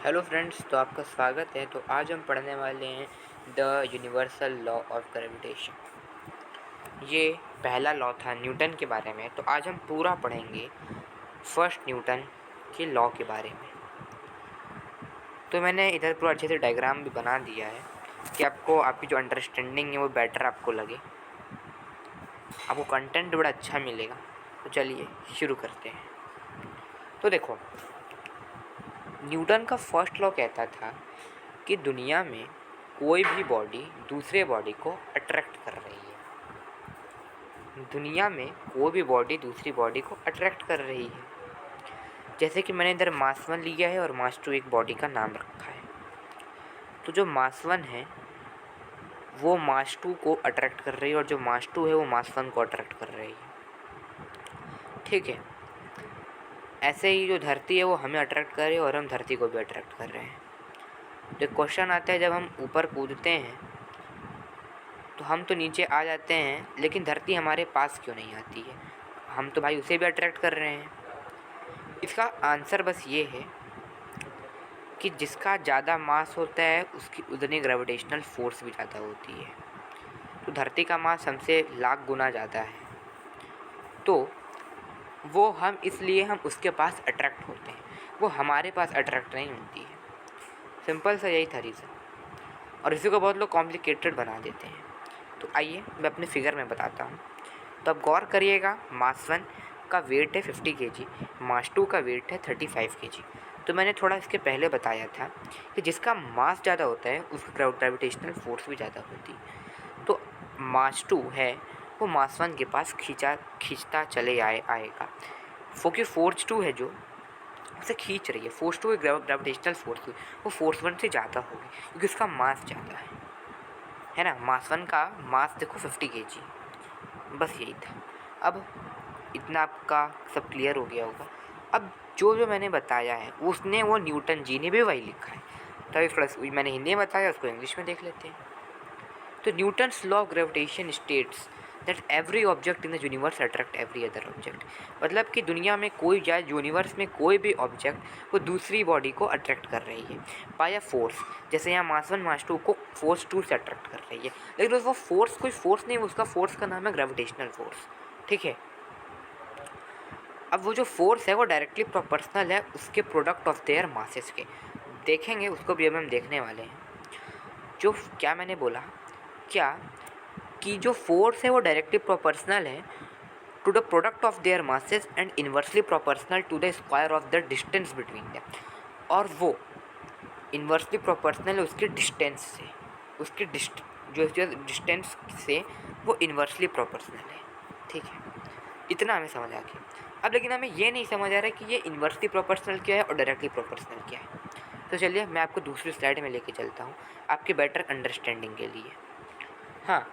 Hello friends, तो आपका स्वागत है। तो आज हम पढ़ने वाले हैं the universal law of gravitation. ये पहला लॉ था न्यूटन के बारे में। तो आज हम पूरा पढ़ेंगे फर्स्ट न्यूटन के लॉ के बारे में। तो मैंने इधर पूरा अच्छे से डायग्राम भी बना दिया है कि आपको आपकी जो अंडरस्टैंडिंग है वो बेटर आपको लगे, आपको कंटेंट बड़ा अच्छा मिलेगा। तो चलिए शुरू करते हैं। तो देखो, न्यूटन का फर्स्ट लॉ कहता था कि दुनिया में कोई भी बॉडी दूसरे बॉडी को अट्रैक्ट कर रही है। दुनिया में कोई भी बॉडी दूसरी बॉडी को अट्रैक्ट कर रही है। जैसे कि मैंने इधर मास 1 लिया है और मास 2 एक बॉडी का नाम रखा है। तो जो मास 1 है वो मास 2 को अट्रैक्ट कर रही है और जो मास 2 है वो मास 1 को अट्रैक्ट कर रही है। ठीक है, ऐसे ही जो धरती है वो हमें अट्रैक्ट कर रही है और हम धरती को भी अट्रैक्ट कर रहे हैं। तो क्वेश्चन आता है, जब हम ऊपर कूदते हैं तो हम तो नीचे आ जाते हैं, लेकिन धरती हमारे पास क्यों नहीं आती है? हम तो भाई उसे भी अट्रैक्ट कर रहे हैं। इसका आंसर बस ये है कि जिसका ज़्यादा मास होता है उसकी उतनी ग्रेविटेशनल फोर्स भी ज़्यादा होती है। तो धरती का मास हमसे लाख गुना ज़्यादा है, तो वो हम इसलिए हम उसके पास अट्रैक्ट होते हैं, वो हमारे पास अट्रैक्ट नहीं होती है। सिंपल सा यही था रीज़न, और इसी को बहुत लोग कॉम्प्लिकेटेड बना देते हैं। तो आइए मैं अपने फिगर में बताता हूँ। तो अब गौर करिएगा, मास 1 का वेट है 50 kg, मास 2 का वेट है 35 kg। तो मैंने थोड़ा इसके पहले बताया था कि जिसका मास ज़्यादा होता है उसकी ग्रेविटेशनल फोर्स भी ज़्यादा होती है। तो मास 2 है वो मास 1 के पास खींचता चले आएगा, क्योंकि फोर्स 2 है जो उसे खींच रही है। फोर्स 2 ग्रेविटेशनल फोर्स वो फोर्स 1 से ज़्यादा होगी क्योंकि उसका मास ज़्यादा है ना। मास 1 का मास देखो 50 kg। बस यही था। अब इतना आपका सब क्लियर हो गया होगा। अब जो जो मैंने बताया है उसने वो न्यूटन जी ने भी वही लिखा है। तो अभी थोड़ा मैंने हिंदी में बताया, उसको इंग्लिश में देख लेते हैं। तो Newton's law of gravitation states that every object in the universe attract every other object. मतलब कि दुनिया में कोई या यूनिवर्स में कोई भी ऑब्जेक्ट वो दूसरी बॉडी को अट्रैक्ट कर रही है बाय अ फोर्स। जैसे यहाँ मास 1 मास 2 को फोर्स 2 से अट्रैक्ट कर रही है, लेकिन वो फोर्स कोई फोर्स नहीं, उसका फोर्स का नाम है ग्रेविटेशनल फोर्स। ठीक है, अब वो जो फोर्स है वो डायरेक्टली प्रोपोर्शनल है उसके प्रोडक्ट ऑफ देयर मासेस के। देखेंगे उसको भी, अब हम देखने वाले हैं। जो क्या मैंने बोला, क्या कि जो फोर्स है वो डायरेक्टली प्रोपोर्शनल है to the product of their masses and inversely proportional to the square of the distance between them. और वो इन्वर्सली प्रोपोर्शनल है उसके डिस्टेंस से, उसके जो डिस्टेंस से वो इन्वर्सली प्रोपोर्शनल है। ठीक है, इतना हमें समझ आ गया। अब लेकिन हमें ये नहीं समझ आ रहा है कि ये इन्वर्सली प्रोपोर्शनल क्या है और डायरेक्टली प्रोपोर्शनल क्या है। तो चलिए मैं आपको दूसरी स्लाइड में लेके चलता हूँ आपके बेटर अंडरस्टैंडिंग के लिए। हाँ,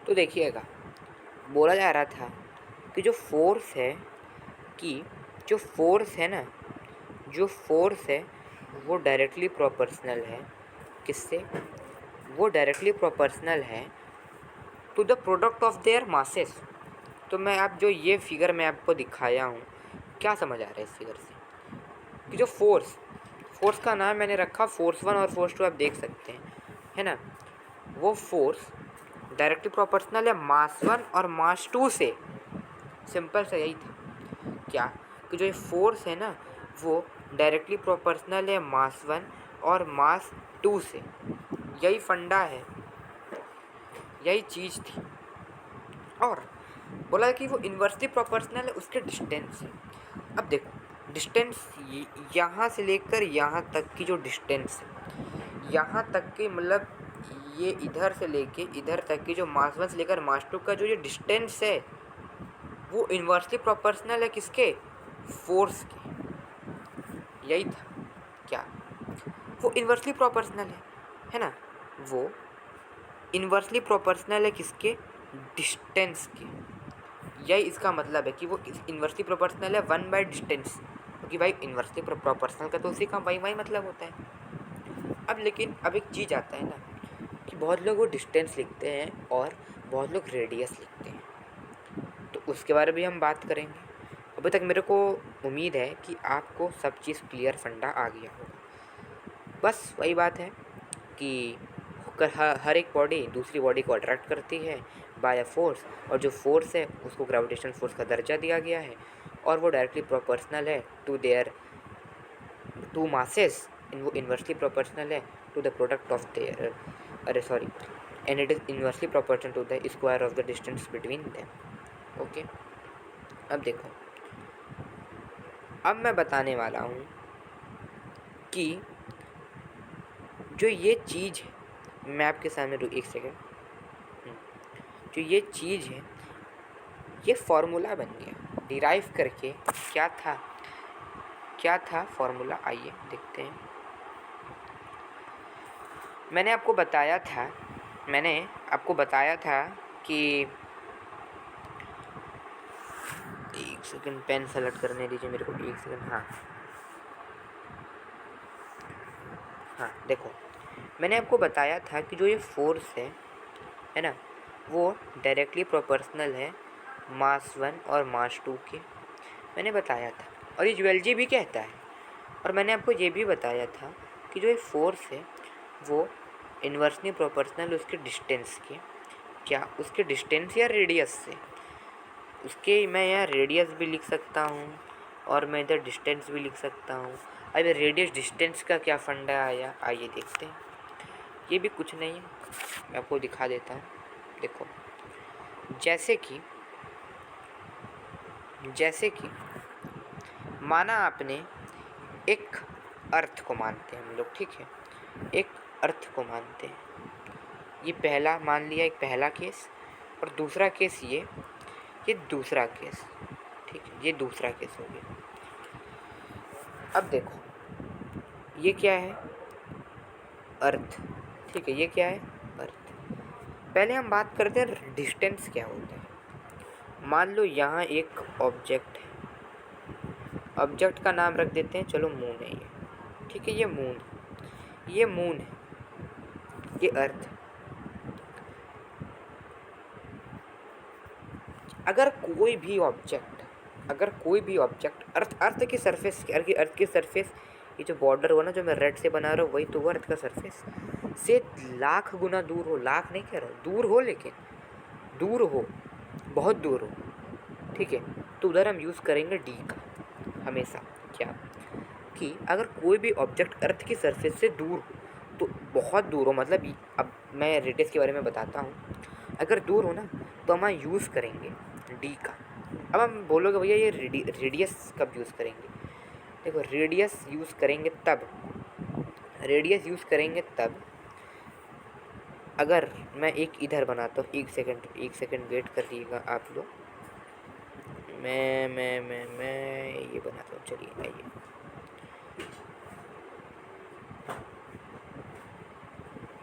तो देखिएगा, बोला जा रहा था कि जो फोर्स है ना, जो फोर्स है वो डायरेक्टली प्रोपोर्शनल है किससे? वो डायरेक्टली प्रोपोर्शनल है to the product of their masses. तो मैं आप जो ये फिगर मैं आपको दिखाया हूँ, क्या समझ आ रहा है इस फिगर से? कि जो फोर्स का नाम मैंने रखा फोर्स 1 और फोर्स 2, आप देख सकते हैं, है ना। वो फोर्स डायरेक्टली प्रोपोर्शनल है मास 1 और मास 2 से। सिंपल सा यही था क्या, कि जो ये फोर्स है ना वो डायरेक्टली प्रोपोर्शनल है मास 1 और मास 2 से। यही फंडा है, यही चीज़ थी। और बोला कि वो इन्वर्सली प्रोपोर्शनल है उसके डिस्टेंस से। अब देखो डिस्टेंस यहाँ से लेकर यहाँ तक की जो डिस्टेंस है, यहाँ तक की मतलब ये इधर से लेके इधर तक की जो मास 1 से लेकर मास 2 का जो ये डिस्टेंस है वो इन्वर्सली प्रोपोर्शनल है किसके? फोर्स के। यही था क्या, वो इन्वर्सली प्रोपोर्शनल है ना। वो इन्वर्सली प्रोपोर्शनल है किसके? डिस्टेंस के। यही इसका मतलब है कि वो इन्वर्सली प्रोपोर्शनल है 1 बाय डिस्टेंस, क्योंकि भाई इन्वर्सली प्रोपोर्शनल का तो उसी का वाई मतलब होता है। अब लेकिन अब एक चीज़ आता है ना कि बहुत लोग वो डिस्टेंस लिखते हैं और बहुत लोग रेडियस लिखते हैं, तो उसके बारे में भी हम बात करेंगे। अभी तक मेरे को उम्मीद है कि आपको सब चीज़ क्लियर फंडा आ गया होगा। बस वही बात है कि हर एक बॉडी दूसरी बॉडी को अट्रैक्ट करती है बाय अ फोर्स, और जो फोर्स है उसको ग्रेविटेशनल फोर्स का दर्जा दिया गया है, और वो डायरेक्टली प्रोपोर्शनल है टू देयर टू मासेस, वो इन्वर्सली प्रोपोर्शनल है to the product of their अरे sorry and it is inversely proportional to the square of the distance between them. Okay, अब देखो, अब मैं बताने वाला हूँ कि जो ये चीज़ है, मैं आपके सामने एक सेकेंड, जो ये चीज़ है ये फॉर्मूला बन गया डिराइव करके। क्या था फॉर्मूला, आइए देखते हैं। मैंने आपको बताया था कि एक सेकंड, पेन सेलेक्ट करने दीजिए मेरे को, एक सेकंड। हाँ देखो, मैंने आपको बताया था कि जो ये फोर्स है ना, वो डायरेक्टली प्रोपोर्शनल है मास 1 और मास 2 के। मैंने बताया था, और ये ज्वेलजी भी कहता है। और मैंने आपको ये भी बताया था कि जो ये फोर्स है वो इन्वर्सली प्रोपोर्शनल उसके डिस्टेंस के, क्या उसके डिस्टेंस या रेडियस से। उसके मैं यहाँ रेडियस भी लिख सकता हूँ और मैं इधर डिस्टेंस भी लिख सकता हूँ। अब रेडियस डिस्टेंस का क्या फंडा आया, आइए देखते हैं। ये भी कुछ नहीं है, मैं आपको दिखा देता हूँ। देखो, जैसे कि माना आपने एक अर्थ को मानते हैं हम लोग, ठीक है, एक अर्थ को मानते हैं। ये पहला मान लिया, एक पहला केस, और दूसरा केस ये दूसरा केस, ठीक है, ये दूसरा केस हो गया। अब देखो, ये क्या है, अर्थ, ठीक है, ये क्या है, अर्थ। पहले हम बात करते हैं डिस्टेंस क्या होता है। मान लो यहाँ एक ऑब्जेक्ट है, ऑब्जेक्ट का नाम रख देते हैं, चलो मून है ये, ठीक है, ये मून है, ये अर्थ। अगर कोई भी ऑब्जेक्ट अर्थ की सरफेस, ये जो बॉर्डर हो ना, जो मैं रेड से बना रहा हूँ, वही तो अर्थ का सरफेस से लाख गुना दूर हो, लाख नहीं कह रहा हूँ, दूर हो, लेकिन दूर हो, बहुत दूर हो, ठीक है, तो उधर हम यूज़ करेंगे डी का हमेशा। क्या कि अगर कोई भी ऑब्जेक्ट अर्थ की सरफेस से दूर हो, तो बहुत दूर हो, मतलब अब मैं रेडियस के बारे में बताता हूँ। अगर दूर हो ना, तो हम यूज़ करेंगे डी का। अब हम बोलोगे भैया ये रेडियस कब यूज़ करेंगे। देखो, रेडियस यूज़ करेंगे तब अगर मैं एक इधर बनाता हूँ, एक सेकंड वेट करिएगा आप लोग। मैं ये बनाता हूँ, चलिए आइए।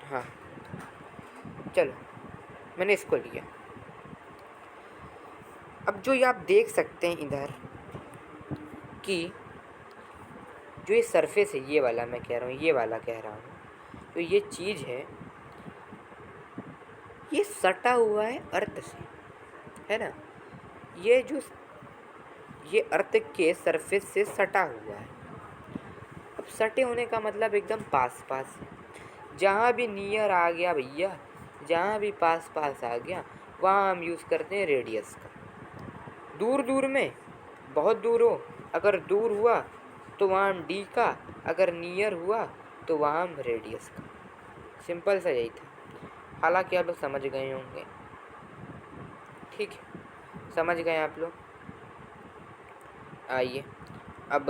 हाँ चलो, मैंने इसको लिया। अब जो ये आप देख सकते हैं इधर कि जो ये सरफेस है, ये वाला मैं कह रहा हूँ, तो ये चीज़ है, ये सटा हुआ है अर्थ से, है ना। ये अर्थ के सरफेस से सटा हुआ है। अब सटे होने का मतलब एकदम पास है। जहाँ भी नियर आ गया भैया, जहाँ भी पास आ गया, वहाँ हम यूज़ करते हैं रेडियस का। दूर में, बहुत दूर हो, अगर दूर हुआ तो वहाँ हम डी का, अगर नियर हुआ तो वहाँ हम रेडियस का। सिंपल सा यही था। हालांकि आप लोग समझ गए होंगे, ठीक है, समझ गए आप लोग। आइए, अब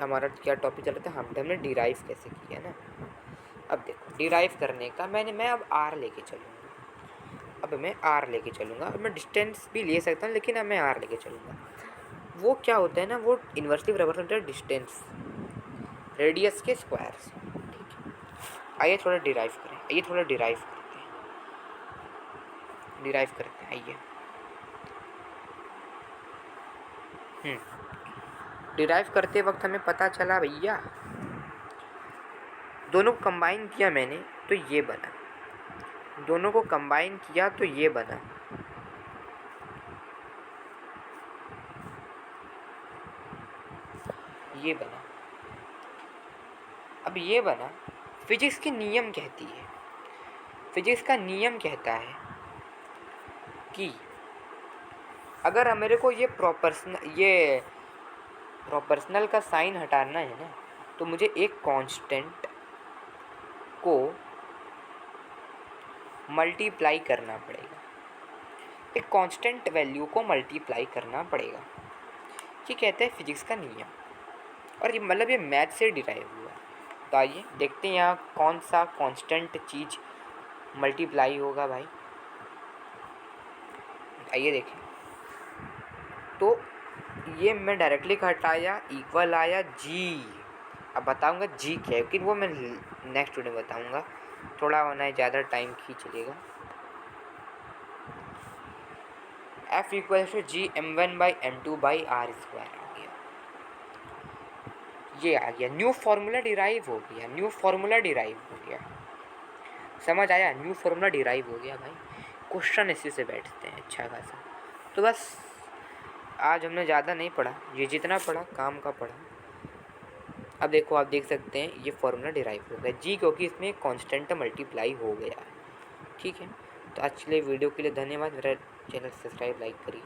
हमारा क्या टॉपिक चल रहा था, हमने डिराइव कैसे किया ना। अब देखो, डिराइव करने का मैं अब आर लेके चलूँगा। अब मैं डिस्टेंस भी ले सकता हूँ, लेकिन अब मैं आर लेके चलूँगा। वो क्या होता है ना, वो इन्वर्सली बराबर होता है डिस्टेंस रेडियस के स्क्वायर से, ठीक है। आइए थोड़ा डिराइव करते हैं, आइए। डिराइव करते वक्त हमें पता चला भैया, दोनों को कंबाइन किया मैंने तो ये बना, ये बना। अब ये बना, फिजिक्स की नियम कहती है, फिजिक्स का नियम कहता है कि अगर मेरे को ये प्रोपोर्शनल का साइन हटाना है ना, तो मुझे एक कांस्टेंट को मल्टीप्लाई करना पड़ेगा, एक कांस्टेंट वैल्यू को मल्टीप्लाई करना पड़ेगा। ये कहते हैं फिजिक्स का नियम, और ये मतलब ये मैथ से डिराइव हुआ। तो आइए देखते हैं यहाँ कौन सा कांस्टेंट चीज़ मल्टीप्लाई होगा भाई। आइए देखें, तो ये मैं डायरेक्टली हटाया, इक्वल आया जी। अब बताऊंगा जी क्या है, लेकिन वो मैं नेक्स्ट वीडियो में बताऊंगा, थोड़ा होना है, ज़्यादा टाइम खींच लेगा। F = G m1/m2/r² आ गया, ये आ गया, न्यू फार्मूला डिराइव हो गया, न्यू फार्मूला डिराइव हो गया। समझ आया, न्यू फार्मूला डिराइव हो गया भाई। क्वेश्चन इसी से बैठते हैं अच्छा खासा। तो बस आज हमने ज़्यादा नहीं पढ़ा, ये जितना पढ़ा काम का पढ़ा। अब देखो, आप देख सकते हैं ये फार्मूला डिराइव हो गया जी, क्योंकि इसमें कांस्टेंट मल्टीप्लाई हो गया है। ठीक है, तो आज के लिए वीडियो के लिए धन्यवाद। मेरा चैनल सब्सक्राइब लाइक करिए।